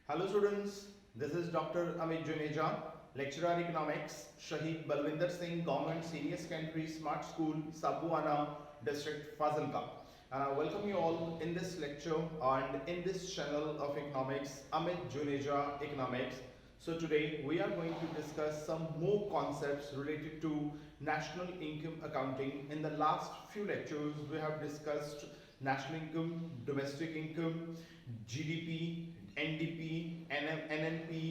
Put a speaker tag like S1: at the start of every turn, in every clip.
S1: Hello students, this is Dr. Amit Juneja, lecturer economics, Shahid Balwinder Singh Government Senior Secondary Smart School, Sabuana District, Fazilka. And I welcome you all in this lecture and in this channel of economics, Amit Juneja Economics. So today we are going to discuss some more concepts related to national income accounting. In the last few lectures we have discussed national income, domestic income, GDP, NDP, NNP,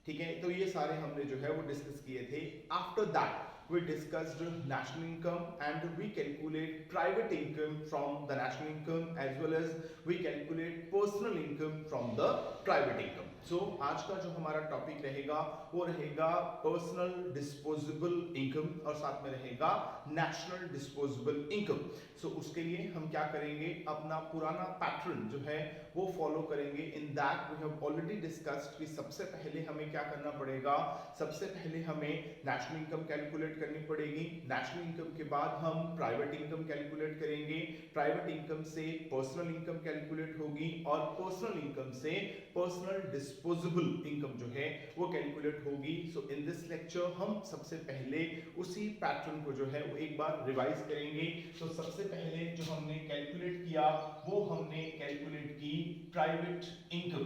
S1: ठीक है। तो ये सारे हमने जो है वो discuss किए थे। After that we discussed national income and we calculate private income from the national income as well as we calculate personal income from the private income. So आज का जो हमारा टॉपिक रहेगा वो रहेगा पर्सनल डिस्पोजेबल इनकम और साथ में रहेगा नेशनल डिस्पोजेबल इनकम। सो उसके लिए हम क्या करेंगे, अपना पुराना पैटर्न जो है वो फॉलो करेंगे। In that we have already discussed कि सबसे पहले हमें क्या करना पड़ेगा, सबसे पहले हमें नेशनल इनकम कैलकुलेट करनी पड़ेगी। नेशनल इनकम के बाद हम प्राइवेट इनकम कैलकुलेट करेंगे, प्राइवेट इनकम से पर्सनल इनकम कैलकुलेट होगी और पर्सनल इनकम से पर्सनल डिस्पोजेबल इनकम जो है वो कैलकुलेट होगी। सो इन दिस लेक्चर हम सबसे पहले उसी पैटर्न को जो है वो एक बार रिवाइज करेंगे। तो सबसे पहले जो हमने कैलकुलेट किया वो हमने कैलकुलेट की प्राइवेट इनकम।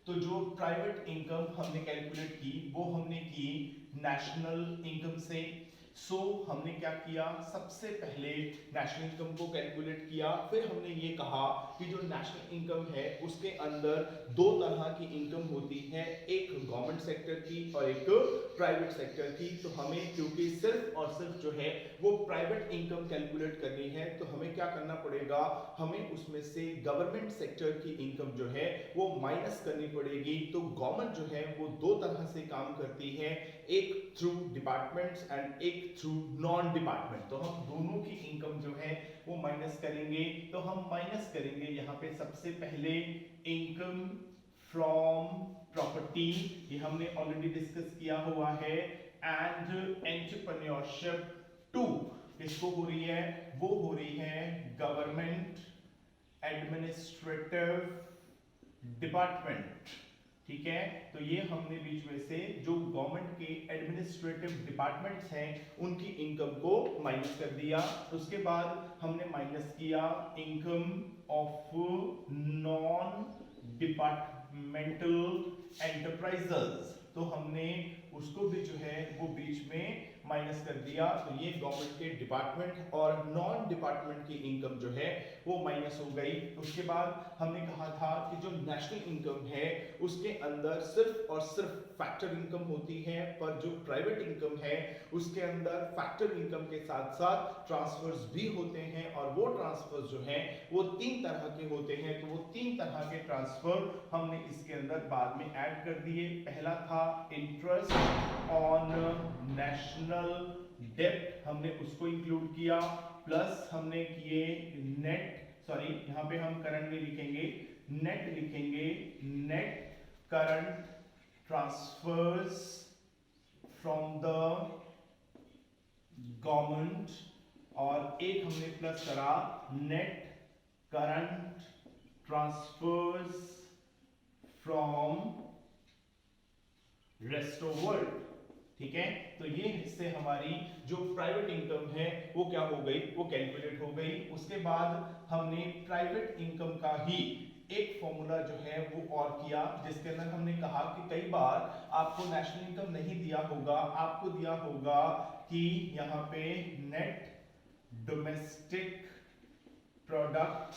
S1: तो जो प्राइवेट इनकम हमने कैलकुलेट की वो हमने की नेशनल इनकम से। सो हमने क्या किया, सबसे पहले नेशनल इनकम को कैलकुलेट किया, फिर हमने ये कहा कि जो नेशनल इनकम है उसके अंदर दो तरह की इनकम होती है, एक गवर्नमेंट सेक्टर की और एक प्राइवेट सेक्टर की। तो हमें क्योंकि सिर्फ और सिर्फ जो है वो प्राइवेट इनकम कैलकुलेट करनी है तो हमें क्या करना पड़ेगा, हमें उसमें से गवर्नमेंट सेक्टर की इनकम जो है वो माइनस करनी पड़ेगी। तो गवर्नमेंट जो है वो दो तरह से काम करती है, एक थ्रू डिपार्टमेंट्स एंड एक थ्रू नॉन डिपार्टमेंट। तो हम दोनों की इनकम जो है वो माइनस करेंगे। तो हम माइनस करेंगे यहाँ पे सबसे पहले इनकम फ्रॉम प्रॉपर्टी, ये हमने ऑलरेडी डिस्कस किया हुआ है, एंड एंटरप्रेन्योरशिप टू किसको हो रही है, वो हो रही है गवर्नमेंट एडमिनिस्ट्रेटिव डिपार्टमेंट। ठीक है, तो ये हमने बीच में से जो गवर्नमेंट के एडमिनिस्ट्रेटिव डिपार्टमेंट्स हैं उनकी इनकम को माइनस कर दिया। उसके बाद हमने माइनस किया income of non departmental enterprises, तो हमने उसको भी जो है वो बीच में माइनस कर दिया। तो ये गवर्नमेंट के डिपार्टमेंट और नॉन डिपार्टमेंट की इनकम जो है वो माइनस हो गई। उसके बाद हमने कहा था कि जो नेशनल इनकम है उसके अंदर सिर्फ और सिर्फ फैक्टर इनकम होती है, पर जो प्राइवेट इनकम है उसके अंदर फैक्टर इनकम के साथ साथ ट्रांसफर्स भी होते हैं और वो ट्रांसफर्स जो हैं वो तीन तरह के होते हैं। तो वो तीन तरह के ट्रांसफर हमने इसके अंदर बाद में ऐड कर दिए। पहला था इंटरेस्ट ऑन नेशनल डेब्ट, हमने उसको इंक्लूड किया, प्लस हमने किए नेट, सॉरी यहां पे हम करंट नहीं लिखेंगे, नेट लिखेंगे, net current transfers from the government, और एक हमने प्लस करा net current transfers from rest of world. ठीक है, तो ये इससे हमारी जो प्राइवेट इनकम है वो क्या हो गई, वो कैलकुलेट हो गई। उसके बाद हमने प्राइवेट इनकम का ही एक फॉर्मूला जो है वो और किया, जिसके अंदर हमने कहा कि कई बार आपको नेशनल इनकम नहीं दिया होगा, आपको दिया होगा कि यहाँ पे नेट डोमेस्टिक प्रोडक्ट।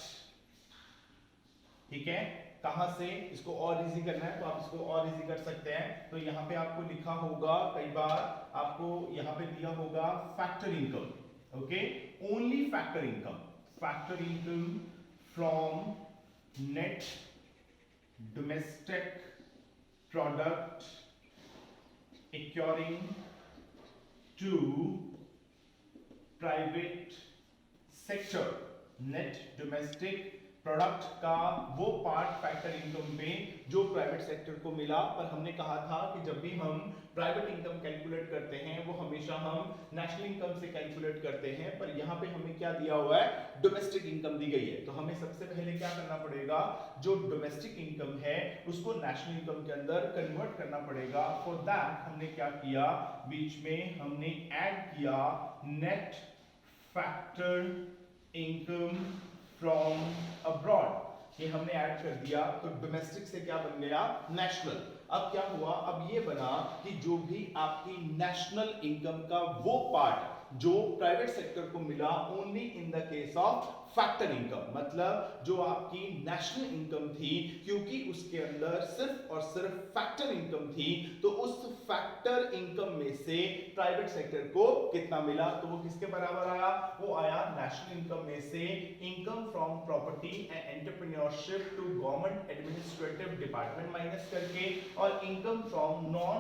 S1: ठीक है, कहां से इसको और इजी करना है तो आप इसको और इजी कर सकते हैं। तो यहाँ पे आपको लिखा होगा, कई बार आपको यहाँ पे दिया होगा factor income, okay, only factor income, factor income from net domestic product accruing to private sector, net domestic product का वो पार्ट फैक्टर इनकम पे जो प्राइवेट सेक्टर को मिला। पर हमने कहा था कि जब भी हम प्राइवेट इनकम कैलकुलेट करते हैं वो हमेशा हम नेशनल इनकम से कैलकुलेट करते हैं, पर यहाँ पे हमें क्या दिया हुआ है, डोमेस्टिक इनकम दी गई है। तो हमें सबसे पहले क्या करना पड़ेगा, जो डोमेस्टिक इनकम है उसको नेशनल इनकम के अंदर कन्वर्ट करना पड़ेगा। फॉर दैट हमने क्या किया, बीच में हमने ऐड किया net factor income from abroad, ये हमने ऐड कर दिया। तो डोमेस्टिक से क्या बन गया, नेशनल। अब क्या हुआ, अब ये बना कि जो भी आपकी नेशनल इनकम का वो पार्ट जो प्राइवेट सेक्टर को मिला only in the case of factor income, मतलब जो आपकी नेशनल इनकम थी, क्योंकि उसके अंदर सिर्फ और सिर्फ फैक्टर इनकम थी, तो उस फैक्टर इनकम में से प्राइवेट सेक्टर को कितना मिला, तो वो किसके बराबर आया, वो आया नेशनल इनकम में से income from property and entrepreneurship to government administrative department minus करके, और income from non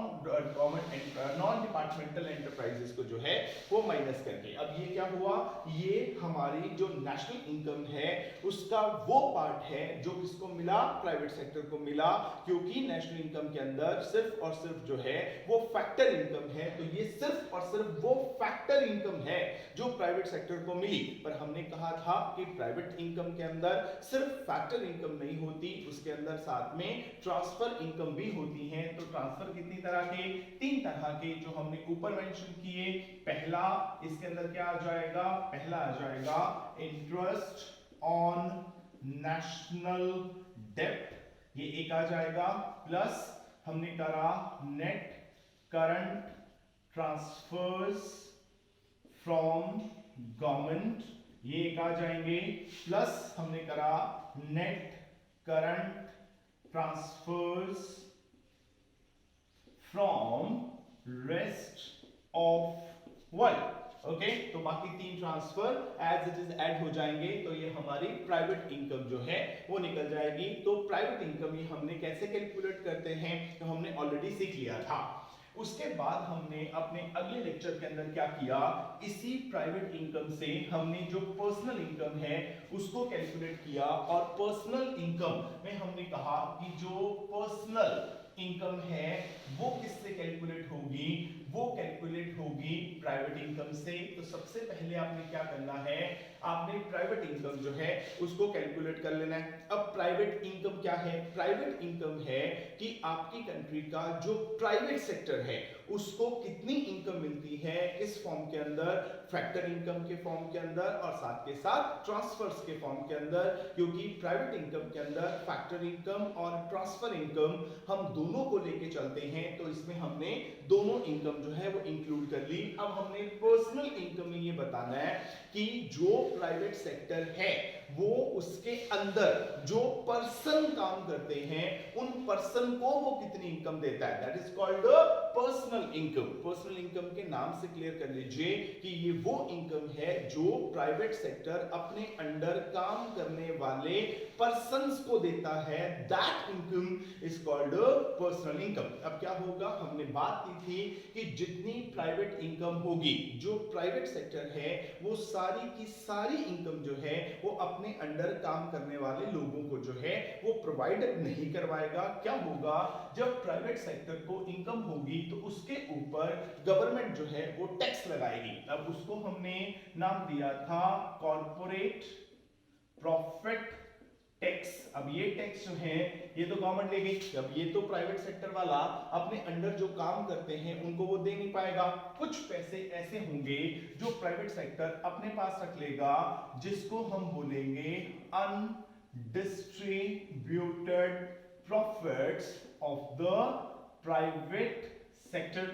S1: departmental enterprises को जो है वो माइनस करके। अब ये क्या हुआ, ये हमारी जो नेशनल इनकम है उसका वो पार्ट है जो किसको मिला, प्राइवेट सेक्टर को मिला, क्योंकि नेशनल इनकम के अंदर सिर्फ और सिर्फ जो है वो फैक्टर इनकम है। तो ये सिर्फ और सिर्फ वो फैक्टर इनकम है जो प्राइवेट सेक्टर को मिली। पर हमने कहा था कि प्राइवेट इनकम के अंदर सिर्फ फैक्टर इनकम नहीं होती, उसके अंदर साथ में ट्रांसफर इनकम भी होती है। तो ट्रांसफर कितनी तरह के, 3 तरह के जो हमने ऊपर मेंशन किए। पहला इसके अंदर क्या आ जाएगा, पहला आ जाएगा इंटरेस्ट ऑन नेशनल डेब्ट, ये एक आ जाएगा, प्लस हमने करा net current transfers from government, ये एक आ जाएंगे, प्लस हमने करा net current transfers from rest of world. Okay, तो बाकी 3 transfer as it is add हो जाएंगे, तो ये हमारी प्राइवेट इनकम जो है वो निकल जाएगी। तो प्राइवेट इनकम ये हमने कैसे कैलकुलेट करते हैं, तो हमने ऑलरेडी सीख लिया था। उसके बाद हमने अपने अगले लेक्चर के अंदर क्या किया, इसी प्राइवेट इनकम से हमने जो पर्सनल इनकम है उसको कैलकुलेट किया। और पर्सनल इनकम में हमने कहा कि जो पर्सनल इनकम है वो किससे कैलकुलेट होगी, वो कैलकुलेट होगी प्राइवेट इनकम से। तो सबसे पहले आपने क्या करना है, आपने प्राइवेट इनकम जो है उसको कैलकुलेट कर लेना है। अब प्राइवेट इनकम क्या है, प्राइवेट इनकम है कि आपकी कंट्री का जो प्राइवेट सेक्टर है उसको कितनी इनकम मिलती है, किस फॉर्म के अंदर, फैक्टर इनकम के फॉर्म के अंदर और साथ के साथ ट्रांसफर्स के फॉर्म के अंदर। क्योंकि प्राइवेट इनकम के अंदर फैक्टर इनकम और ट्रांसफर इनकम हम दोनों को लेके चलते हैं, तो इसमें हमने दोनों इनकम जो है वो इंक्लूड कर ली। अब हमने पर्सनल इनकम में ये बताना है कि जो प्राइवेट सेक्टर है वो उसके अंदर जो पर्सन काम करते हैं उन पर्सन को वो कितनी इनकम देता है, that is called personal income. Personal income के नाम से क्लियर कर लीजिए कि ये वो इनकम है जो प्राइवेट सेक्टर अपने अंडर काम करने वाले पर्सन्स को देता है, that income is called personal income. अब क्या होगा, हमने बात की थी कि जितनी प्राइवेट इनकम होगी, जो प्राइवेट सेक्टर है वो सारी की सारी इनकम जो है वो अपने अंडर काम करने वाले लोगों को जो है वो प्रोवाइड नहीं करवाएगा। क्या होगा, जब प्राइवेट सेक्टर को इनकम होगी तो उसके ऊपर गवर्नमेंट जो है वो टैक्स लगाएगी। अब उसको हमने नाम दिया था कॉर्पोरेट प्रॉफिट टैक्स। अब ये टैक्स जो है ये तो गवर्नमेंट लेगी, अब ये तो प्राइवेट सेक्टर वाला अपने अंडर जो काम करते हैं उनको वो दे नहीं पाएगा। कुछ पैसे ऐसे होंगे जो प्राइवेट सेक्टर अपने पास रख लेगा, जिसको हम बोलेंगे undistributed profits of the private sector.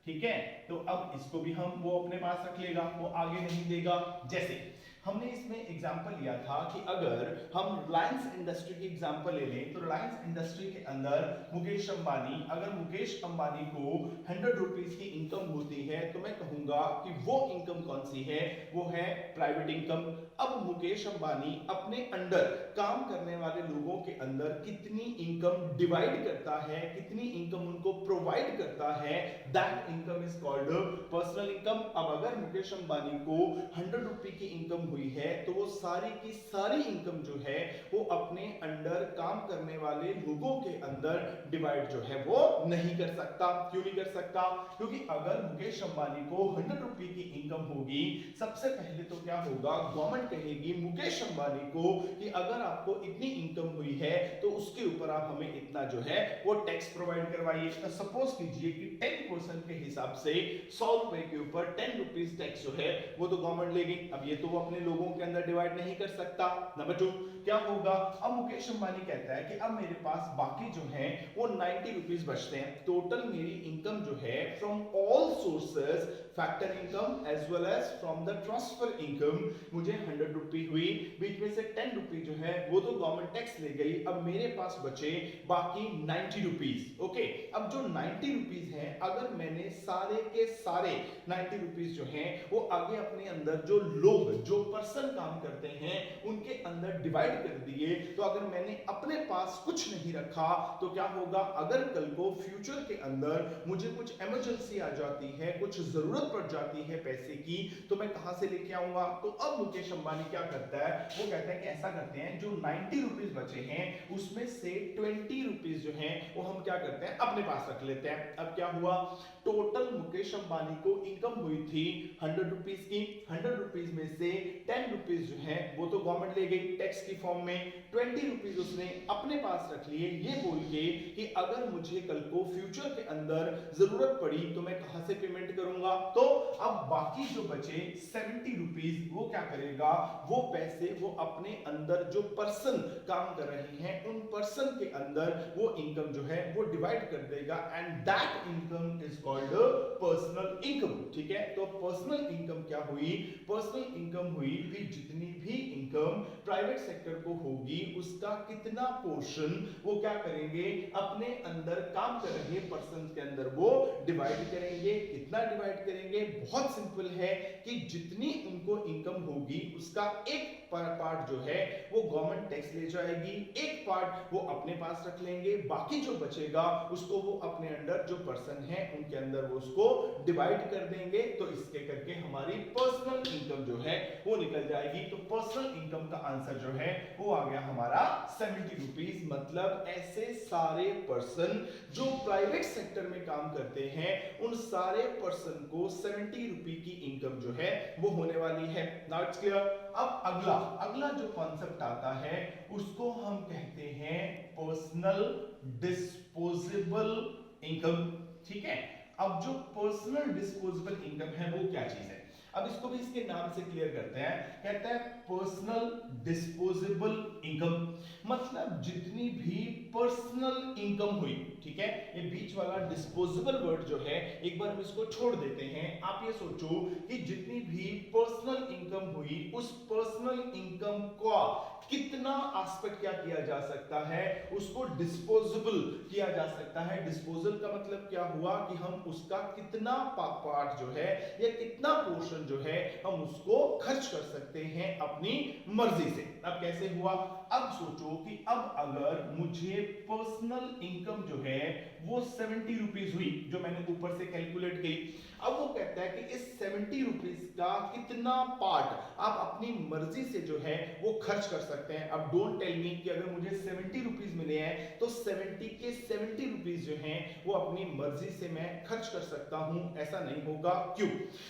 S1: ठीक है, तो अब इसको भी हम वो अपने पास रख लेगा, वो आगे नहीं देगा। जैसे हमने इसमें एग्जांपल लिया था कि अगर हम रिलायंस इंडस्ट्री की एग्जांपल ले लें, तो रिलायंस इंडस्ट्री के अंदर मुकेश अंबानी, अगर मुकेश अंबानी को 100 रुपीस की इनकम होती है तो मैं कहूंगा कि वो इनकम कौन सी है, वो है प्राइवेट इनकम। अब मुकेश अंबानी अपने अंडर काम करने वाले लोगों के अंदर कितनी इनकम डिवाइड करता है, कितनी इनकम उनको प्रोवाइड करता है, that income is called personal income. अब अगर मुकेश अंबानी को 100 रुपए की इनकम हुई है तो वो सारी की सारी इनकम जो है वो अपने अंडर काम करने वाले लोगों के अंदर डिवाइड जो है वो नहीं कर सकता। क्यों नहीं कर सकता? क्योंकि अगर मुकेश अंबानी को 100 रुपए की इनकम होगी, सबसे पहले तो क्या होगा, गवर्नमेंट कहेगी मुकेश अंबानी को कि अगर आपको इतनी इनकम हुई है तो उसके ऊपर आप हमें इतना जो है वो टैक्स प्रोवाइड करवाइए। तो सपोज कीजिए कि 10% के हिसाब से 100 रुपए के ऊपर 10 रुपीज टैक्स जो है वो तो गवर्नमेंट लेगी। अब ये तो वो अपने लोगों के अंदर डिवाइड नहीं कर सकता। नंबर 2 क्या होगा, अब मुकेश अंबानी कहता है कि अब मेरे पास बाकी जो है वो 90 रुपीज बचते हैं। टोटल मेरी इनकम जो है from all sources, factor income as well as from the transfer income, मुझे 100 रुपी हुई, बीच में से 10 रुपी जो है वो तो गवर्नमेंट टैक्स ले गई। अब मेरे पास बचे बाकी 90 रुपीज। ओके, अब जो 90 रुपीज है, अगर मैंने सारे के सारे 90 रुपीज जो हैं वो आगे अपने अंदर जो लोग, जो पर्सन काम करते हैं उनके अंदर डिवाइड कर दिए, तो अगर मैंने अपने पास कुछ नहीं रखा तो क्या होगा, अगर कल को फ्यूचर के अंदर मुझे कुछ इमरजेंसी आ जाती है, कुछ जरूरत पड़ जाती है पैसे की, तो मैं कहां से लेके आऊंगा? तो अब मुकेश अंबानी क्या करता है, वो कहता है कि ऐसा करते हैं, जो 90 रुपीज बचे हैं उसमें से 20 रुपीज जो हैं वो हम क्या करते हैं, अपने पास रख लेते हैं। अब क्या हुआ, टोटल मुकेश अंबानी को इनकम हुई थी 100 रुपीज की, 100 रुपीज में से 10 रुपीज जो है वो तो गवर्नमेंट ले गई टैक्स की फॉर्म में, 20 रुपीज उसने अपने पास रख लिए, ये बोल के कि अगर मुझे कल को फ्यूचर के अंदर जरूरत पड़ी तो मैं कहां से पेमेंट करूंगा। तो अब बाकी जो बचे 70 रुपीज वो क्या करेगा, वो पैसे वो अपने अंदर जो पर्सन काम कर रहे हैं उन पर्सन के अंदर वो इनकम जो है वो डिवाइड कर देगा, and that income is called personal income. ठीक है, तो पर्सनल इनकम क्या हुई, पर्सनल इनकम हुई कि जितनी भी इनकम प्राइवेट सेक्टर को होगी उसका कितना पोर्शन वो क्या करेंगे, अपने अंदर काम कर रहे पर्सन के अंदर वो डिवाइड करेंगे। कितना डिवाइड करेंगे, बहुत सिंपल है कि जितनी उनको इनकम होगी उसका एक पार्ट जो है वो गवर्नमेंट टैक्स ले जाएगी, एक पार्ट वो अपने पास रख लेंगे, बाकी जो बचेगा उसको वो अपने अंडर जो पर्सन है उनके अंदर वो उसको डिवाइड कर देंगे। तो इसके करके हमारी पर्सनल इनकम जो है वो निकल जाएगी। तो पर्सनल इनकम का आंसर जो है वो आ गया हमारा 70 रुपीज। मतलब ऐसे सारे पर्सन जो प्राइवेट सेक्टर में काम करते हैं उन सारे पर्सन को 70 रुपी की इनकम जो है वो होने वाली है। Now it's clear. अब अगला जो कॉन्सेप्ट आता है उसको हम कहते हैं पर्सनल डिस्पोजेबल इनकम। ठीक है, अब जो पर्सनल डिस्पोजेबल इनकम है वो क्या चीज है, अब इसको भी इसके नाम से क्लियर करते हैं। कहता है पर्सनल डिस्पोजेबल इनकम, मतलब जितनी भी पर्सनल इनकम हुई। ठीक है, ये बीच वाला डिस्पोजेबल वर्ड जो है एक बार हम इसको छोड़ देते हैं। आप ये सोचो कि जितनी भी पर्सनल इनकम हुई उस पर्सनल इनकम को कितना एस्पेक्ट क्या किया जा सकता है, उसको डिस्पोजेबल किया जा सकता है। डिस्पोजल का मतलब क्या हुआ कि हम उसका कितना पार्ट जो है या कितना पोर्शन जो है हम उसको खर्च कर सकते हैं अपनी मर्जी से। अब कैसे हुआ, अब सोचो कि अब अगर मुझे पर्सनल इनकम जो है वो 70 रुपीज हुई, जो मैंने ऊपर से कैलकुलेट की। अब वो कहता है कि इस 70 रुपीज का कितना पार्ट आप अपनी मर्जी से जो है वो खर्च कर सकते हैं। अब डोंट टेल मी कि अगर मुझे 70 रुपीज मिले हैं तो 70 के 70 रुपीज जो हैं वो अपनी मर्जी से मैं खर्च कर सकता हूं, ऐसा नहीं होगा। क्यों?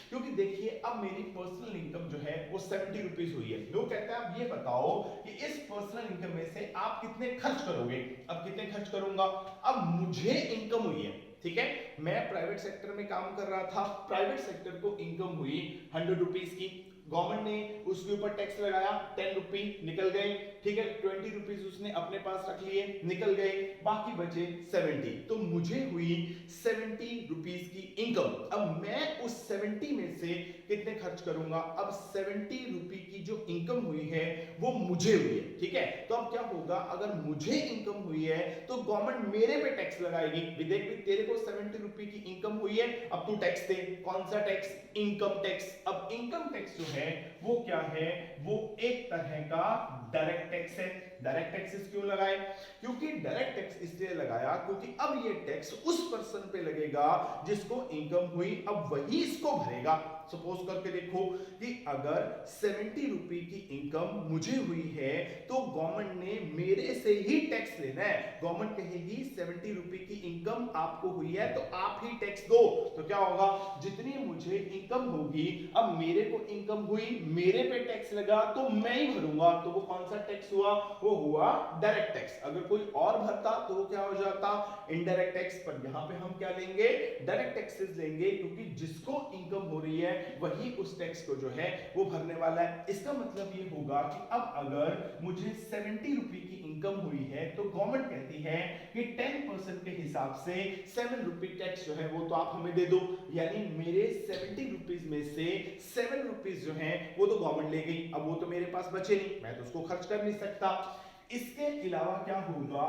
S1: क्योंकि देखिए अब मेरी पर्सनल इनकम जो है वो 70 रुपीज हुई है। वो कहता है अब ये बताओ कि इस पर्सनल इनकम में से आप कितने खर्च करोगे। अब कितने खर्च करूंगा, अब मुझे इनकम हुई है, ठीक है, मैं प्राइवेट सेक्टर में काम कर रहा था, प्राइवेट सेक्टर को इनकम हुई 100 रुपीज की, गवर्नमेंट ने उसके ऊपर टैक्स लगाया 10 रुपी, निकल गए। ठीक है, 20 रुपीज उसने अपने पास रख लिए, निकल गए, बाकी बचे 70। तो मुझे हुई 70 रुपीज की इनकम। अब मैं उस 70 में से कितने खर्च करूंगा, अब 70 रुपी की जो इनकम हुई है वो मुझे हुई है। ठीक है, तो अब क्या होगा, अगर मुझे इनकम हुई है तो गवर्नमेंट मेरे पे टैक्स लगाएगी। देख भी तेरे को 70 रुपी की इनकम हुई है, अब तू टैक्स दे। कौन सा टैक्स? Income tax. अब इनकम टैक्स जो है वो क्या है, वो एक तरह का डायरेक्ट टैक्स है। डायरेक्ट टैक्सेस क्यों लगाए? क्योंकि डायरेक्ट टैक्स इसलिए लगाया क्योंकि अब ये टैक्स उस पर्सन पे लगेगा जिसको इनकम हुई, अब वही इसको भरेगा। सपोज करके देखो कि अगर 70 रुपए की इनकम मुझे हुई है तो गवर्नमेंट ने मेरे से ही टैक्स लेना है। गवर्नमेंट कहेगी 70 रुपए की इनकम आपको हुई है तो आप ही टैक्स दो। तो क्या होगा, जितनी मुझे इनकम होगी, अब मेरे को इनकम हुई, मेरे पे टैक्स लगा तो मैं ही भरूंगा। तो वो कौन सा टैक्स हुआ, वो हुआ डायरेक्ट टैक्स। अगर कोई और भरता तो वो क्या हो जाता, इनडायरेक्ट टैक्स। पर यहाँ पे हम क्या लेंगे, डायरेक्ट टैक्सेस लेंगे, क्योंकि जिसको इनकम हो रही है वही उस टैक्स को जो है वो भरने वाला है। इसका मतलब ये होगा कि अब अगर मुझे 70 रुपए की इनकम हुई है तो गवर्नमेंट कहती है कि 10% के हिसाब से 7 रुपए टैक्स जो है वो तो आप हमें दे दो। यानी मेरे 70 रुपीज में से 7 रुपीज जो है वो तो गवर्नमेंट ले गई। अब वो तो मेरे पास बचे नहीं, मैं तो उसको खर्च कर नहीं सकता। इसके अलावा क्या होगा,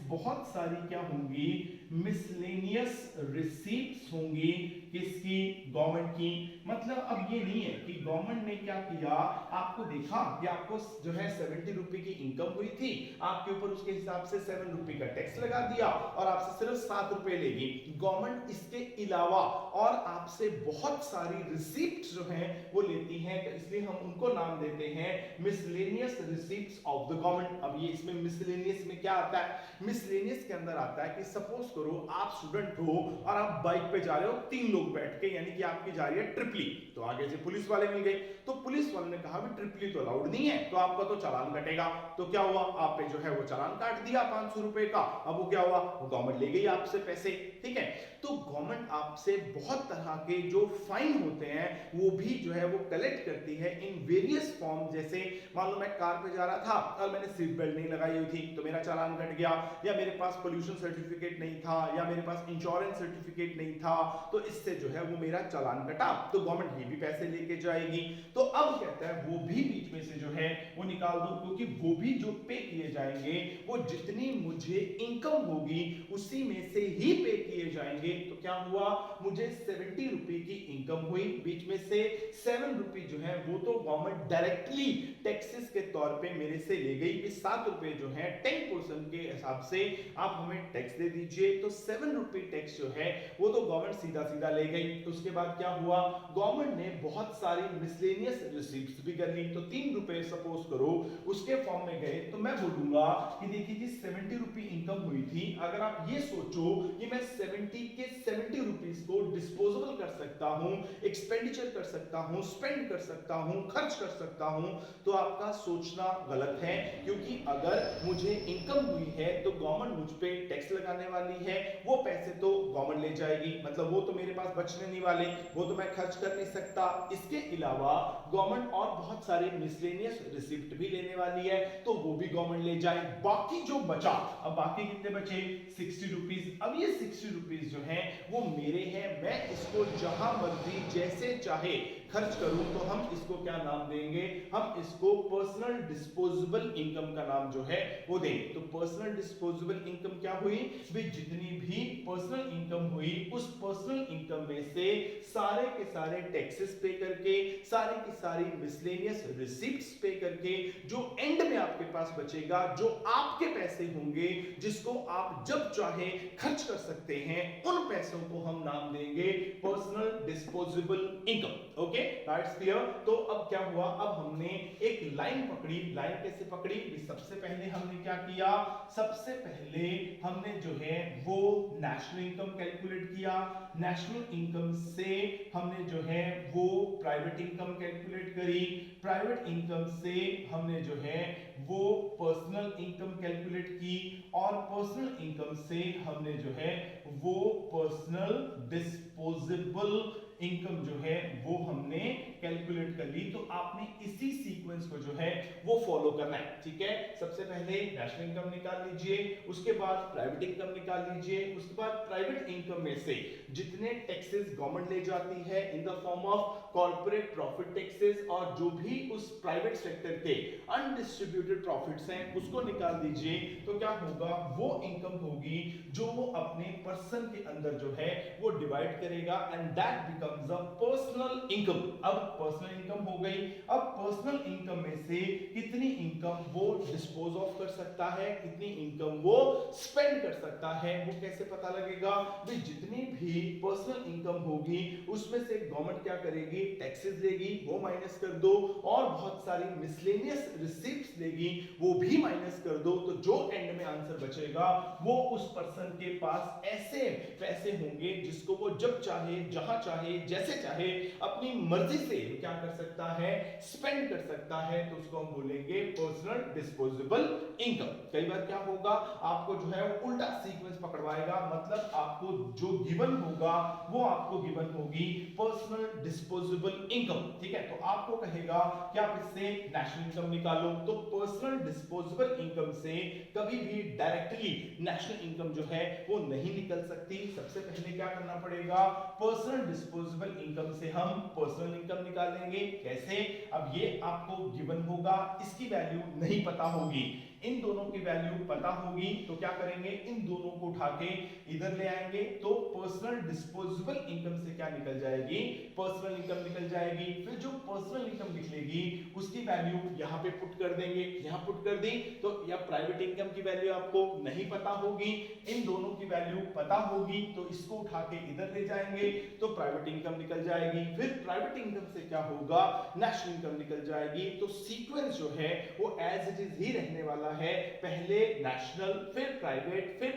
S1: बहुत सारी क्या होंगी, मिसलेनियस रिसीप्ट्स होंगी। किसकी, गवर्नमेंट की। मतलब अब ये नहीं है कि गवर्नमेंट ने क्या किया, आपको देखा कि आपको जो है 70 रुपए की इनकम हुई थी, आपके ऊपर उसके हिसाब से 7 रुपए का टैक्स लगा दिया और आपसे सिर्फ 7 रुपए लेगी। गवर्नमेंट इसके अलावा और आपसे बहुत सारी रिसीप्ट जो है वो लेती है, तो इसलिए हम उनको नाम देते हैं miscellaneous receipts of the government. अब ये इसमें मिसलेनियस में क्या आता है, मिसलेनियस के अंदर आता है कि सपोज करो आप स्टूडेंट हो और आप बाइक पे जा रहे हो, 3 लोग बैठ के, यानी कि आपकी जा रही है ट्रिपली। तो आगे से पुलिस वाले मिल गए, तो पुलिस वाले ने कहा भी ट्रिपली तो अलाउड नहीं है, तो आपका तो चालान कटेगा। तो क्या हुआ, आप पे जो है वो चालान काट दिया 500 रुपए का। अब वो क्या हुआ, वो गवर्नमेंट ले गई आपसे पैसे। ठीक है, तो गवर्नमेंट आपसे बहुत तरह के जो फाइन होते हैं वो भी जो है वो कलेक्ट करती है इन वेरियस फॉर्म। जैसे मान लो मैं कार पे जा रहा था और मैंने सीट बेल्ट नहीं लगाई हुई थी तो मेरा चालान कट गया, या मेरे पास पोल्यूशन सर्टिफिकेट नहीं था, या मेरे पास इंश्योरेंस सर्टिफिकेट नहीं था, तो इससे जो है वो मेरा चालान कटा, तो गवर्नमेंट ये भी पैसे लेके जाएगी। तो अब कहता है वो भी बीच में से जो है वो निकाल दो, क्योंकि वो भी जो पे किए जाएंगे वो जितनी मुझे इनकम होगी उसी में से ही पे किए जाएंगे। तो क्या हुआ, मुझे 70 रुपए की इनकम हुई, बीच में से 7 रुपए जो है वो तो गवर्नमेंट डायरेक्टली टैक्सेस के तौर पे मेरे से ले गई। 7 रुपए जो है 10% के हिसाब से आप हमें टैक्स दे दीजिए, तो 7 रुपए टैक्स जो है वो तो गवर्नमेंट सीधा सीधा ले गई। तो उसके बाद क्या हुआ, गवर्नमेंट ने बहुत सारी मिसलेनियस रिसीप्ट्स भी कर ली। तो 3 रुपए सपोज करो उसके फॉर्म में गए, तो मैं बोलूंगा कि देखिए जी 70 रुपए इनकम हुई थी, अगर आप ये सोचो कि मैं 70 के 70 रुपीस को डिस्पोजेबल कर सकता हूं, एक्सपेंडिचर कर सकता हूं, स्पेंड कर सकता हूं, खर्च कर सकता हूं, तो आपका सोचना गलत है। क्योंकि अगर मुझे इनकम हुई है तो गवर्नमेंट मुझ पे टैक्स लगाने वाली है, वो पैसे तो गवर्नमेंट ले जाएगी, मतलब वो तो मेरे पास बचने नहीं वाले, वो तो मैं खर्च कर नहीं सकता। इसके अलावा गवर्नमेंट और बहुत सारे मिसलेनियस रिसिप्ट भी लेने वाली है, तो वो भी गवर्नमेंट ले जाए। बाकी जो बचा, अब बाकी कितने बचे, 60 रुपीस। अब ये 60 रुपीस जो है वो मेरे हैं, मैं इसको जहां मर्जी जैसे चाहे खर्च करूं, तो हम इसको क्या नाम देंगे, हम इसको पर्सनल डिस्पोजेबल इनकम का नाम जो है वो देंगे। तो पर्सनल डिस्पोजेबल इनकम क्या हुई, भी जितनी भी पर्सनल इनकम हुई उस पर्सनल इनकम में से सारे के सारे टैक्सेस पे करके, सारी की सारी मिसलेनियस रिसीप्ट्स पे करके, जो एंड में आपके पास बचेगा, जो आपके पैसे होंगे जिसको आप जब चाहे खर्च कर सकते हैं, उन पैसों को हम नाम देंगे personal disposable income. Okay, that's clear. तो अब क्या हुआ, अब हमने एक लाइन पकड़ी। लाइन कैसे पकड़ी, सबसे पहले हमने क्या किया, सबसे पहले हमने जो है वो नेशनल इनकम कैलकुलेट किया, नेशनल इनकम से हमने जो है वो प्राइवेट इनकम कैलकुलेट करी, प्राइवेट इनकम से हमने जो है वो पर्सनल इनकम कैलकुलेट की, और पर्सनल इनकम से हमने जो है वो पर्सनल डिस्पोजेबल इनकम जो है वो हमने कैलकुलेट कर ली। तो आपने इसी सीक्वेंस को जो है वो फॉलो करना है। ठीक है, सबसे पहले नेशनल इनकम निकाल लीजिए, उसके बाद प्राइवेट इनकम निकाल लीजिए, उसके बाद प्राइवेट इनकम में से जितने टैक्सेस गवर्नमेंट ले जाती है in the form of corporate profit taxes, और जो भी उस प्राइवेट सेक्टर के अनडिस्ट्रीब्यूटेड प्रॉफिट्स हैं उसको निकाल दीजिए। तो क्या होगा, वो इनकम होगी जो वो अपने पर्सन के अंदर जो है वो डिवाइड करेगा, and that becomes a personal income. अब पर्सनल इनकम हो गई। अब पर्सनल इनकम में से कितनी इनकम वो डिस्पोज ऑफ कर सकता है, कितनी इनकम वो स्पेंड कर सकता है, वो कैसे पता लगेगा? भाई जितनी भी पर्सनल इनकम होगी उसमें से गवर्नमेंट क्या करेगी, टैक्सेस लेगी, वो माइनस कर दो, और बहुत सारी मिसलेनियस रिसीप्ट्स लेगी, वो भी माइनस कर दो। तो जो एंड में आंसर बचेगा वो उस पर्सन के पास ऐसे पैसे होंगे जिसको वो जब चाहे, जहां चाहे, जैसे चाहे, अपनी मर्जी से क्या कर सकता है, स्पेंड कर सकता है। तो उसको हम बोलेंगे पर्सनल डिस्पोजेबल इनकम। कई बार क्या होगा, आपको जो है वो उल्टा सीक्वेंस पकड़वाएगा, मतलब आपको जो गिवन होगा वो आपको गिवन होगी पर्सनल डिस्पोजेबल इनकम। ठीक है, तो आपको कहेगा कि आप इससे नेशनल इनकम निकालो। तो पर्सनल डिस्पोजेबल इनकम से कभी भी डायरेक्टली नेशनल इनकम जो है वो नहीं निकल सकती। सबसे पहले क्या करना पड़ेगा, पर्सनल डिस्पोजेबल इनकम से हम पर्सनल इनकम निकालेंगे। कैसे? अब ये आपको गिवन होगा, इसकी वैल्यू नहीं पता होगी, इन दोनों की वैल्यू पता होगी। तो क्या करेंगे, इन दोनों को उठा के इधर ले आएंगे। तो पर्सनल डिस्पोजेबल इनकम से क्या निकल जाएगी, पर्सनल इनकम निकल जाएगी। फिर जो पर्सनल इनकम निकलेगी उसकी वैल्यू यहाँ पे पुट कर देंगे, यहाँ पुट कर दी। तो या प्राइवेट इनकम की वैल्यू आपको नहीं पता होगी, इन दोनों की वैल्यू पता होगी, तो इसको उठा के इधर ले जाएंगे तो प्राइवेट इनकम निकल जाएगी। फिर प्राइवेट इनकम से क्या होगा, नेशनल इनकम निकल जाएगी। तो सीक्वेंस जो है वो एज इट इज ही रहने वाला है, पहले नेशनल, फिर प्राइवेट, फिर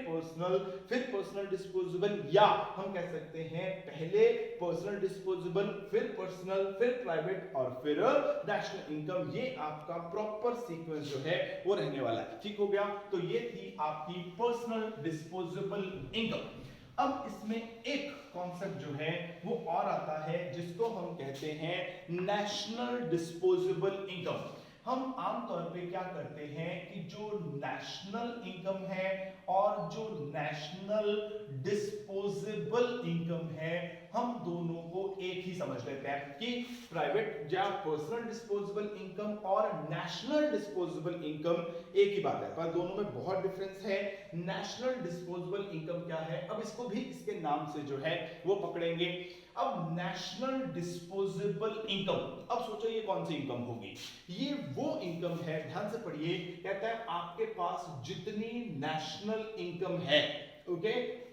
S1: पर्सनल डिस्पोजेबल, या हम कह सकते हैं पहले पर्सनल डिस्पोजेबल, फिर पर्सनल, फिर प्राइवेट और फिर नेशनल इनकम। ये आपका प्रॉपर सीक्वेंस जो है वो रहने वाला है। ठीक हो गया? तो ये थी आपकी पर्सनल डिस्पोजेबल इनकम। अब इसमें एक कॉन्सेप्ट जो है वो और आता है जिसको हम कहते हैं नेशनल डिस्पोजेबल इनकम। हम आमतौर पे क्या करते हैं कि जो नेशनल इनकम है और जो नेशनल डिस्पोजेबल इनकम है, हम दोनों को एक ही समझ लेते हैं कि प्राइवेट या पर्सनल डिस्पोजेबल इनकम और नेशनल डिस्पोजेबल इनकम एक ही बात है, पर दोनों में बहुत डिफरेंस है। नेशनल डिस्पोजेबल इनकम क्या है, अब इसको भी इसके नाम से जो है वो पकड़ेंगे। अब नेशनल डिस्पोजेबल इनकम, अब सोचो ये कौन सी इनकम होगी, ये वो इनकम है, ध्यान से पढ़िए, कहता है आपके पास जितनी नेशनल इनकम है, ओके,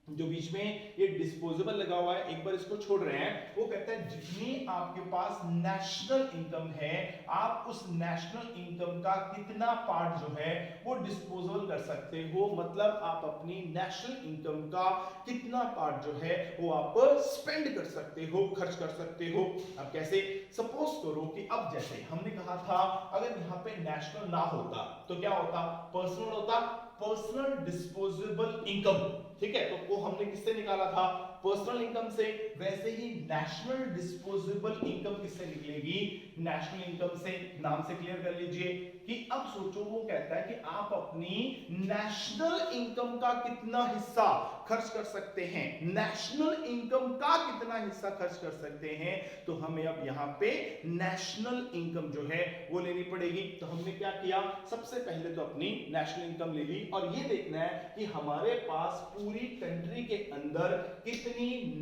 S1: जो बीच में ये डिस्पोजेबल लगा हुआ है, एक बार इसको छोड़ रहे हैं, वो कहता है जितनी आपके पास नेशनल इनकम है, आप उस नेशनल इनकम का कितना पार्ट जो है वो डिस्पोजेबल कर सकते हो, मतलब आप अपनी नेशनल इनकम का कितना पार्ट जो है वो आप स्पेंड कर सकते हो, खर्च कर सकते हो। अब कैसे? सपोज करो कि अब जैसे हमने कहा था अगर यहाँ पे नेशनल ना होता तो क्या होता, पर्सनल होता, पर्सनल डिस्पोजेबल इनकम। ठीक है, तो वो हमने किससे निकाला था, पर्सनल इनकम से। वैसे ही नेशनल डिस्पोजेबल इनकम किससे निकलेगी, नेशनल इनकम से। नाम से क्लियर कर लीजिए कि अब सोचो वो कहता है कि आप अपनी नेशनल इनकम का कितना हिस्सा खर्च कर सकते हैं, नेशनल इनकम का कितना हिस्सा खर्च कर सकते हैं। तो हमें अब यहाँ पे नेशनल इनकम जो है वो लेनी पड़ेगी। तो हमने क्या किया, सबसे पहले तो अपनी नेशनल इनकम ले ली और ये देखना है कि हमारे पास पूरी कंट्री के अंदर कितनी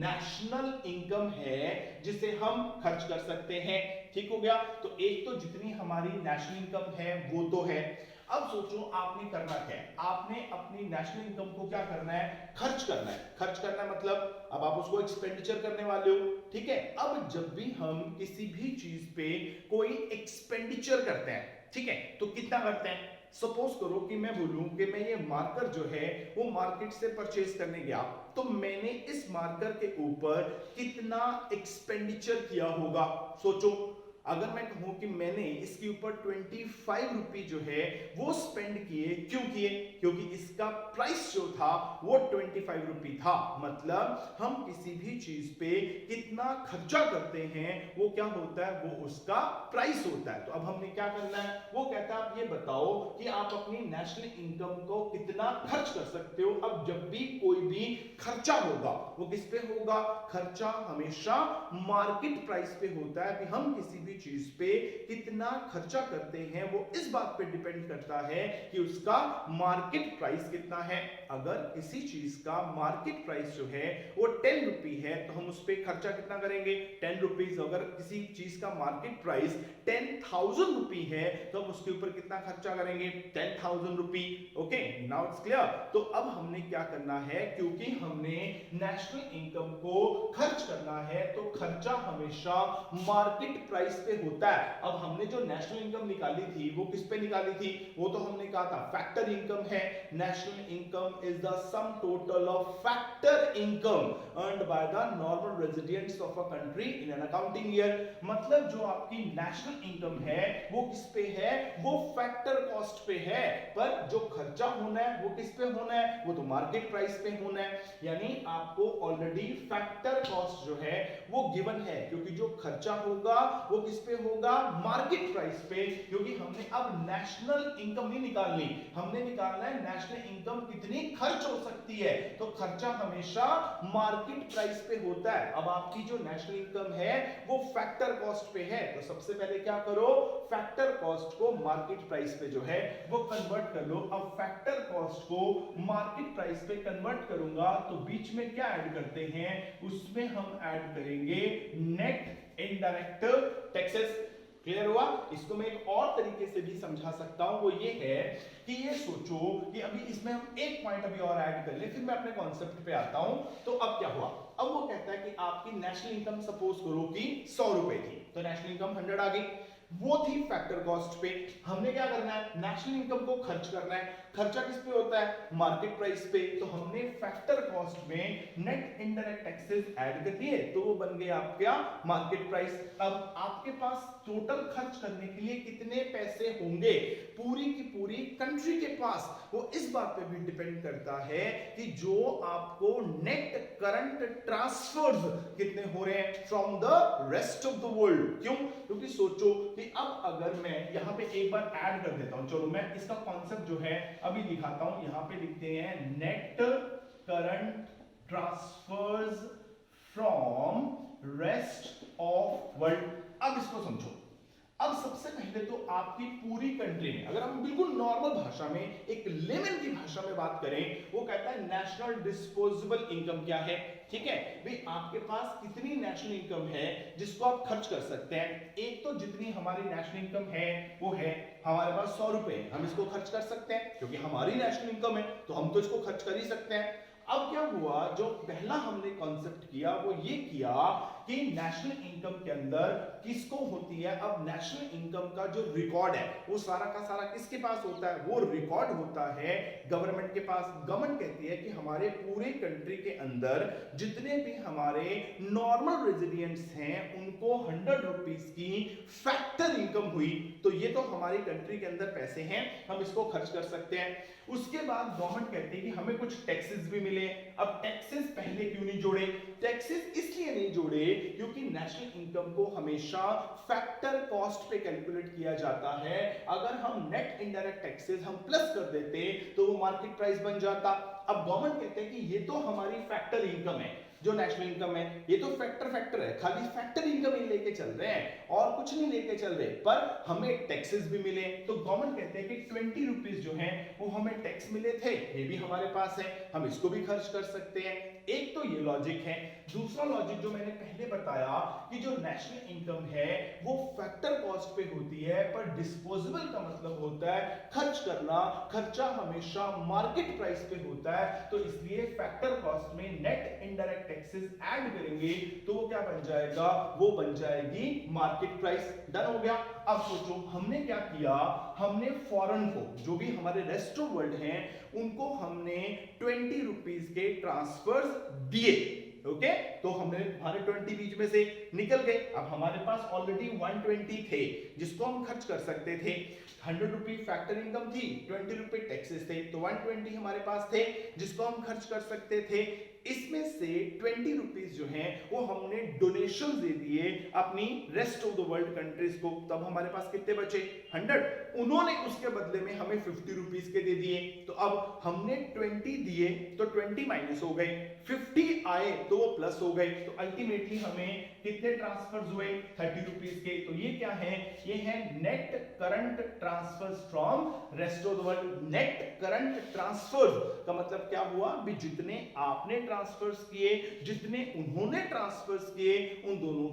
S1: नेशनल इनकम है जिसे हम खर्च कर सकते हैं। ठीक हो गया? तो एक तो जितनी हमारी नेशनल इनकम है वो तो है। अब सोचो आपने करना क्या है, आपने अपनी नेशनल इनकम को क्या करना है, खर्च करना है। खर्च करना मतलब अब आप उसको एक्सपेंडिचर करने वाले हो। ठीक है, अब जब भी हम किसी भी चीज पे कोई एक्सपेंडिचर करते हैं, ठीक है, तो कितना करते हैं। सपोज करो कि मैं बोलूं कि मैं ये मार्कर जो है वो मार्केट से परचेज करने गया, तो मैंने इस मार्कर के ऊपर कितना एक्सपेंडिचर किया होगा। सोचो, अगर मैं कहूं कि मैंने इसके ऊपर 25 रुपए जो है वो स्पेंड किए, क्यों किए, क्योंकि इसका प्राइस जो था वो 25 रुपए था। मतलब हम किसी भी चीज पे कितना खर्चा करते हैं वो क्या होता है, वो उसका प्राइस होता है। तो अब हमने क्या करना है, वो कहता है आप ये बताओ कि आप अपनी नेशनल इनकम को कितना खर्च कर सकते हो। अब जब भी कोई भी खर्चा होगा वो किस पे होगा, खर्चा हमेशा मार्केट प्राइस पे होता है। कि हम किसी भी चीज पे कितना खर्चा करते हैं वो इस बात पे डिपेंड करता है कि उसका मार्केट प्राइस कितना है। अगर किसी चीज का मार्केट प्राइस जो है वो 10 रुपी है तो हम उस पे खर्चा कितना करेंगे 10 रुपीज। अगर किसी चीज का मार्केट प्राइस 10,000 रुपी है तो हम उसके ऊपर कितना खर्चा करेंगे 10,000 rupee. Okay, now it's clear. तो अब हमने क्या करना है, क्योंकि हमने नेशनल इनकम को खर्च करना है तो खर्चा हमेशा मार्केट प्राइस पे होता है। अब हमने जो नेशनल इनकम निकाली थी वो किस पे निकाली थी, वो तो हमने कहा था फैक्टर इनकम है। National income is the sum total of factor income earned by the normal residents of a country in an accounting year. मतलब जो आपकी नेशनल इनकम है वो किस पे है, वो फैक्टर कॉस्ट पे है। पर जो खर्चा होना है वो किस पे होना है, वो तो मार्केट प्राइस पे होना है। यानी आपको ऑलरेडी फैक्टर कॉस्ट जो है वो गिवन है, क्योंकि जो खर्चा होगा वो किस पे होगा, मार्केट प्राइस पे। क्योंकि हमने अब नेशनल इनकम नहीं निकालनी, हमने निकालना है नेशनल इनकम कितनी खर्च हो सकती है। तो खर्चा हमेशा मार्केट प्राइस पे होता है। अब आपकी जो नेशनल इनकम है वो फैक्टर कॉस्ट पे है, तो सबसे पहले क्या करो, फैक्टर कॉस्ट को मार्केट प्राइस पे जो है वो कन्वर्ट कर लो। अब फैक्टर कॉस्ट को मार्केट प्राइस पे कन्वर्ट करूंगा तो बीच में क्या ऐड करते हैं, उसमें हम ऐड करेंगे नेट इनडायरेक्ट टैक्सेस। क्लियर हुआ। इसको मैं एक और तरीके से भी समझा सकता हूं, वो ये है कि ये सोचो कि अभी इसमें हम एक पॉइंट अभी और ऐड कर ले, फिर मैं अपने कॉन्सेप्ट पे आता हूं। तो अब क्या हुआ, अब वो कहता है कि आपकी नेशनल इनकम सपोज करो कि 100 रुपए थी, तो नेशनल इनकम 100 आ गई, वो थी फैक्टर कॉस्ट पे। हमने क्या करना है, नेशनल इनकम को खर्च करना है। खर्चा किस पे होता है, मार्केट प्राइस पे। तो हमने फैक्टर कॉस्ट में नेट इनडायरेक्ट टैक्सेस ऐड कर दिए, तो वो बन गया आपका मार्केट प्राइस। अब आपके पास टोटल खर्च करने के लिए कितने पैसे होंगे पूरी की पूरी कंट्री के पास, वो इस बात पे भी डिपेंड करता है कि जो आपको नेट करंट ट्रांसफर्स कितने हो रहे हैं from the rest of the world. क्यों, क्योंकि सोचो कि अब अगर मैं यहां पे एक बार ऐड कर देता हूं, चलो मैं इसका कॉन्सेप्ट जो है अभी दिखाता हूं। यहां पे लिखते हैं net current transfers from rest of world. अब इसको समझो। अब सबसे पहले तो आपकी पूरी कंट्री में, अगर हम बिल्कुल नॉर्मल भाषा में, एक लेमन की भाषा में बात करें, वो कहता है नेशनल डिस्पोजेबल इनकम क्या है। ठीक है भाई, आपके पास कितनी नेशनल इनकम है जिसको आप खर्च कर सकते हैं। एक तो जितनी हमारी नेशनल इनकम है वो है हमारे पास 100 रुपए, हम इसको खर्च कर सकते हैं क्योंकि हमारी नेशनल इनकम है, तो हम तो इसको खर्च कर ही सकते हैं। अब क्या हुआ, जो पहला हमने कॉन्सेप्ट किया वो ये किया कि नेशनल इनकम के अंदर किसको होती है। अब नेशनल इनकम का जो रिकॉर्ड है वो सारा का सारा किसके पास होता है, वो रिकॉर्ड होता है गवर्नमेंट के पास। गवर्नमेंट कहती है कि हमारे पूरे कंट्री के अंदर जितने भी हमारे नॉर्मल रेजिडेंट्स हैं उनको 100 रुपीस की फैक्टर इनकम हुई, तो ये तो हमारी कंट्री के अंदर पैसे हैं, हम इसको खर्च कर सकते हैं। उसके बाद गवर्नमेंट कहती है कि हमें कुछ टैक्सेस भी मिले। अब टैक्सेस पहले क्यों नहीं जोड़े, टैक्सेस इसलिए नहीं जोड़े क्योंकि नेशनल इनकम को हमेशा फैक्टर कॉस्ट पे कैलकुलेट किया जाता है। अगर हम नेट इनडायरेक्ट टैक्सेस हम प्लस कर देते तो वो मार्केट प्राइस बन जाता। अब गवर्नमेंट कहते हैं कि ये तो हमारी फैक्टर इनकम है, जो नेशनल इनकम है ये तो फैक्टर है, खाली फैक्टर इनकम ही लेके चल रहे हैं और कुछ नहीं लेके चल रहे, पर हमें टैक्सेस भी मिले। तो गवर्नमेंट कहते हैं कि 20 रुपीस जो है वो हमें टैक्स मिले थे, ये भी हमारे पास है, हम इसको भी खर्च कर सकते हैं। एक तो ये लॉजिक है। दूसरा लॉजिक जो मैंने पहले बताया कि जो नेशनल इनकम है वो फैक्टर कॉस्ट पे होती है, पर डिस्पोजेबल का मतलब होता है खर्च करना, खर्चा हमेशा मार्केट प्राइस पे होता है। तो इसलिए फैक्टर कॉस्ट में नेट इनडायरेक्ट टैक्सेस ऐड करेंगे तो वो क्या बन जाएगा, वो बन जाएगी मार्केट प्राइस। डन हो गया। अब सोचो हमने क्या किया, हमने फॉरेन को, जो भी हमारे रेस्ट ऑफ वर्ल्ड हैं, उनको हमने 20 रुपीस के ट्रांसफर्स दिए। ओके, तो हमने हमारे 20 बीच में से निकल गए। अब हमारे पास ऑलरेडी 120 थे जिसको हम खर्च कर सकते थे। 100 रुपी फैक्टर इनकम थी, 20 रुपए टैक्सेस थे, तो 120 हमारे पास थे जिसको हम खर्च कर सकते थे। इसमें से 20 रुपीज जो हैं वो हमने डोनेशन दे दिए अपनी rest of the world countries को, तब हमारे पास कितने बचे 100। उन्होंने उसके बदले में हमें 50 रुपीज के दे दिए, तो अब हमने 20 दिए तो 20 माइनस हो गए, 50 आए तो वो प्लस हो गए, तो अल्टीमेटली हमें कितने ट्रांसफर्स हुए 30 रुपीज के। तो ये क्या है, ये है net current transfers from rest of the world. Net current transverse का मतलब क्या हुआ भी, जितने आपने ट्रांसफर्स किए जितने उन्होंने ट्रांसफर्स किए उन दोनों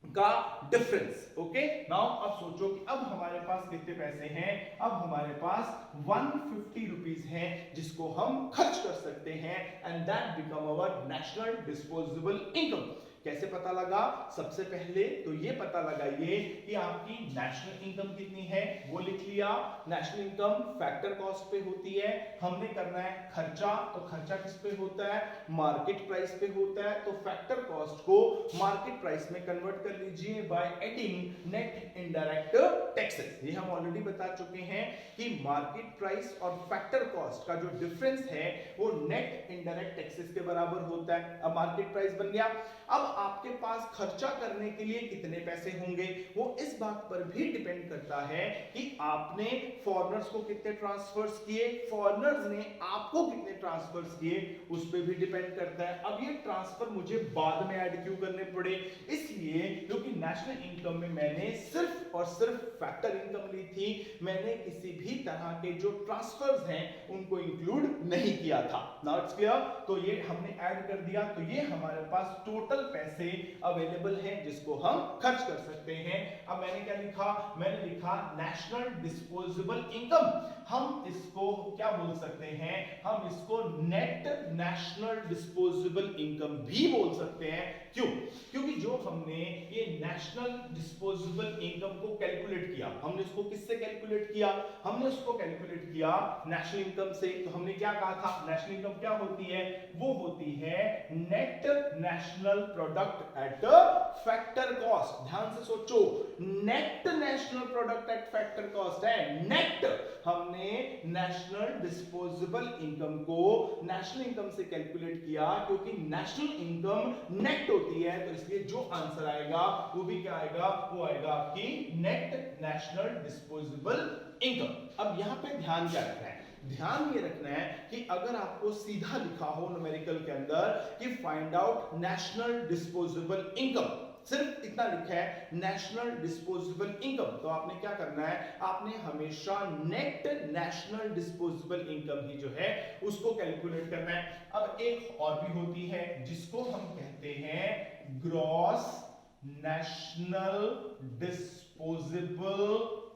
S1: का डिफरेंस। ओके, नाउ अब सोचो कि अब हमारे पास कितने पैसे हैं, अब हमारे पास 150 रुपीज हैं जिसको हम खर्च कर सकते हैं, and that become our national disposable income. कैसे पता लगा, सबसे पहले तो ये पता लगाइए कि आपकी नेशनल इनकम कितनी है, वो लिख लिया। नेशनल इनकम फैक्टर कॉस्ट पे होती है, हमने करना है खर्चा, तो खर्चा किस पे होता है, मार्केट प्राइस पे होता है, तो फैक्टर कॉस्ट को मार्केट प्राइस में कन्वर्ट कर लीजिए by adding net indirect taxes. ये हम ऑलरेडी बता चुके हैं कि मार्केट प्राइस और फैक्टर कॉस्ट का जो डिफरेंस है वो नेट इनडायरेक्ट टैक्सेस के बराबर होता है। अब मार्केट प्राइस बन गया, अब आपके पास खर्चा करने के लिए कितने पैसे होंगे, वो इस बात पर भी डिपेंड करता है कि आपने फॉरेनर्स को कितने ट्रांसफर्स किए, फॉरेनर्स ने आपको कितने ट्रांसफर्स किए, उस पर भी डिपेंड करता है। अब ये ट्रांसफर मुझे बाद में ऐड क्यों करने पड़े, इसलिए क्योंकि नेशनल इनकम में मैंने सिर्फ और सिर्फ फैक्टर इनकम ली थी, मैंने किसी भी तरह के जो ट्रांसफर्स हैं उनको इंक्लूड नहीं किया था। नाउ इट्स क्लियर, तो ये हमने ऐड कर दिया, तो ये हमारे पास टोटल पैसे अवेलेबल हैं जिसको हम खर्च कर सकते हैं। अब मैंने क्या लिखा, मैंने लिखा नेशनल डिस्पोजेबल इनकम। हम इसको क्या बोल सकते हैं, हम इसको नेट नेशनल डिस्पोजेबल इनकम भी बोल सकते हैं। क्यों, क्योंकि जो हमने ये नेशनल डिस्पोजेबल इनकम को कैलकुलेट किया, हमने उसको किससे कैलकुलेट किया, हमने उसको कैलकुलेट किया नेशनल इनकम से। तो हमने क्या कहा था, नेशनल इनकम क्या होती है, वो होती है net national product at factor cost. ध्यान से सोचो, net national product at factor cost है नेट। हमने नेशनल डिस्पोजेबल इनकम को नेशनल इनकम से कैलकुलेट किया, क्योंकि नेशनल इनकम नेट होती है, तो इसलिए जो आंसर आएगा वो भी क्या आएगा, वो आएगा आपकी नेट नेशनल डिस्पोजेबल इनकम। अब यहां पे ध्यान क्या रखना है, ध्यान ये रखना है कि अगर आपको सीधा लिखा हो न्यूमेरिकल के अंदर कि find out national disposable income, सिर्फ इतना लिखा है नेशनल डिस्पोजेबल इनकम, तो आपने क्या करना है, आपने हमेशा नेट नेशनल डिस्पोजेबल इनकम ही जो है उसको कैलकुलेट करना है। अब एक और भी होती है जिसको हम कहते हैं ग्रॉस नेशनल डिस्पोजेबल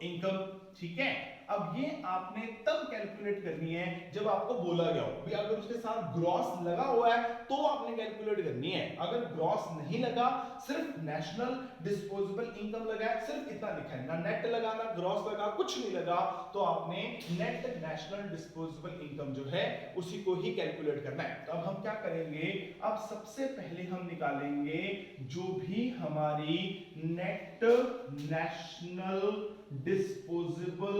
S1: इनकम। ठीक है, अब ये आपने तब कैलकुलेट करनी है जब आपको बोला गया हो, भी अगर उसके साथ ग्रॉस लगा हुआ है तो आपने कैलकुलेट करनी है। अगर ग्रॉस नहीं लगा, सिर्फ नेशनल डिस्पोजेबल इनकम लगा है, सिर्फ इतना लिखा है, ना नेट लगा ना ग्रॉस लगा, कुछ नहीं लगा, तो आपने नेट नेशनल डिस्पोजेबल इनकम जो है उसी को ही कैलकुलेट करना है। तो अब हम क्या करेंगे, अब सबसे पहले हम निकालेंगे जो भी हमारी नेट नेशनल डिस्पोजेबल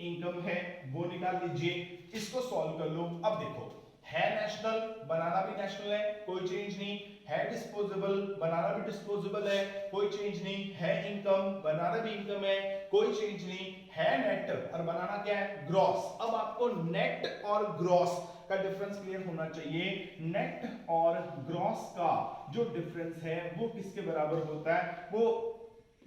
S1: इनकम है वो निकाल लीजिए, इसको सॉल्व कर लो। अब देखो, है नेशनल, बनाना भी नेशनल है, कोई चेंज नहीं, है डिस्पोजेबल, बनाना भी डिस्पोजेबल है, कोई चेंज नहीं, है इनकम, बनाना भी इनकम है, कोई चेंज नहीं, है नेट और बनाना क्या है ग्रॉस। अब आपको नेट और ग्रॉस का डिफरेंस क्लियर होना चाहिए। नेट और ग्रॉस का जो डिफरेंस है वो किसके बराबर होता है, वो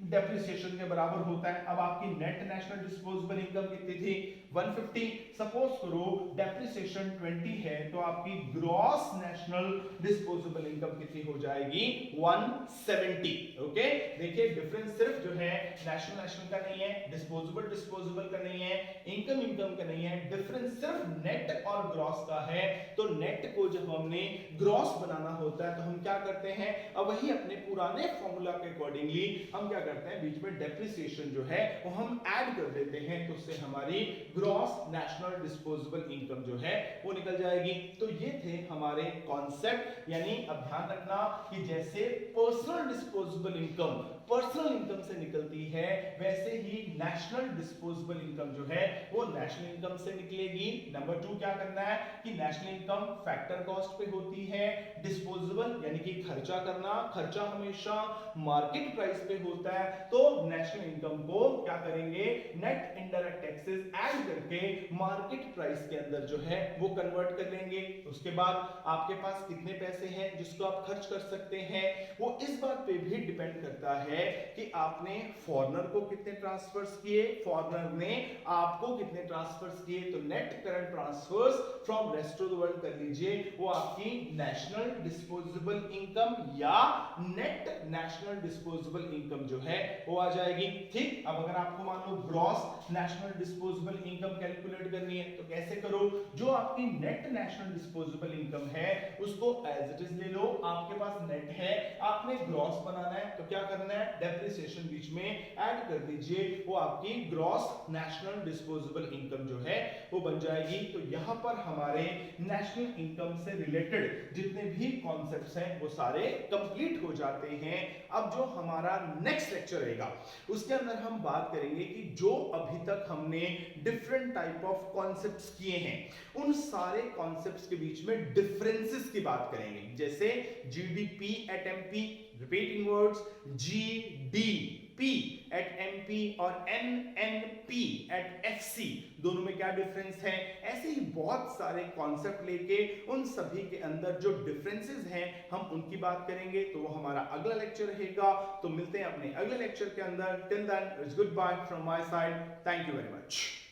S1: डेप्रिसिएशन के बराबर होता है। अब आपकी नेट नेशनल डिस्पोजेबल इनकम कितनी थी 150, सपोज करो डेप्रिसिएशन 20 है, तो आपकी ग्रॉस नेशनल डिस्पोजेबल इनकम कितनी हो जाएगी 170। ओके, देखिए डिफरेंस सिर्फ जो है नेशनल का नहीं है, डिस्पोजेबल का नहीं है, इनकम का नहीं है, डिफरेंस सिर्फ नेट और ग्रॉस का है। तो नेट को जब हमने ग्रॉस बनाना होता है तो हम क्या करते हैं, अब वही अपने पुराने फॉर्मूला के अकॉर्डिंगली हम क्या करते हैं, बीच में डेप्रिसिएशन जो है वो हम ऐड कर देते हैं, तो उससे हमारी ग्रॉस नेशनल डिस्पोजेबल इनकम जो है वो निकल जाएगी। तो ये थे हमारे कॉन्सेप्ट, यानी अब ध्यान रखना कि जैसे personal disposable income personal income से निकलती है, वैसे ही नेशनल डिस्पोजेबल इनकम जो है वो नेशनल इनकम से निकलेगी। नंबर 2 क्या करना है कि नेशनल इनकम फैक्टर कॉस्ट पे होती है, डिस्पोजेबल यानी कि खर्चा करना, खर्चा हमेशा मार्केट प्राइस पे होता है, तो नेशनल इनकम को क्या करेंगे, नेट इनडायरेक्ट टैक्सेस ऐड करके मार्केट प्राइस के अंदर जो है वो कन्वर्ट कर लेंगे। उसके बाद आपके पास कितने पैसे हैं जिसको आप खर्च कर सकते हैं, वो इस बात पे भी डिपेंड करता है कि आपने फॉरेनर को कितने ट्रांसफर्स किए, फॉरेनर ने आपको कितने ट्रांसफर्स किए। तो net current transfers from rest of the world कर लीजिए, वो आपकी नेशनल डिस्पोजेबल इनकम या नेट नेशनल डिस्पोजेबल इनकम जो है वो आ जाएगी। ठीक, अब अगर आपको मान लो gross national disposable income calculate करनी है तो कैसे करो, जो आपकी नेट नेशनल डिस्पोजेबल इनकम है उसको एज इट इज ले लो, आपके पास नेट है, आपने ग्रॉस बनाना है तो क्या करना है, डेप्रिसिएशन बीच में ऐड कर दीजिए, वो आपकी ग्रॉस नेशनल डिस्पोजेबल इनकम जो है वो बन जाएगी। तो यहां पर हमारे नेशनल इनकम से रिलेटेड जितने भी कॉन्सेप्ट्स हैं वो सारे कंप्लीट हो जाते हैं। अब जो हमारा नेक्स्ट लेक्चर रहेगा उसके अंदर हम बात करेंगे कि जो अभी तक हमने डिफरेंट टाइप ऑफ कॉन्सेप्ट्स किए हैं उन सारे कॉन्सेप्ट्स के बीच में डिफरेंसेस की बात करेंगे, जैसे GDP at MP, repeating words, GDP at MP और एनएनपी एट एफसी, दोनों में क्या डिफरेंस है। ऐसे ही बहुत सारे कॉन्सेप्ट लेके उन सभी के अंदर जो डिफरेंसेस हैं हम उनकी बात करेंगे, तो वो हमारा अगला लेक्चर रहेगा। तो मिलते हैं अपने अगले लेक्चर के अंदर। Till then it's goodbye from my side, thank you very much.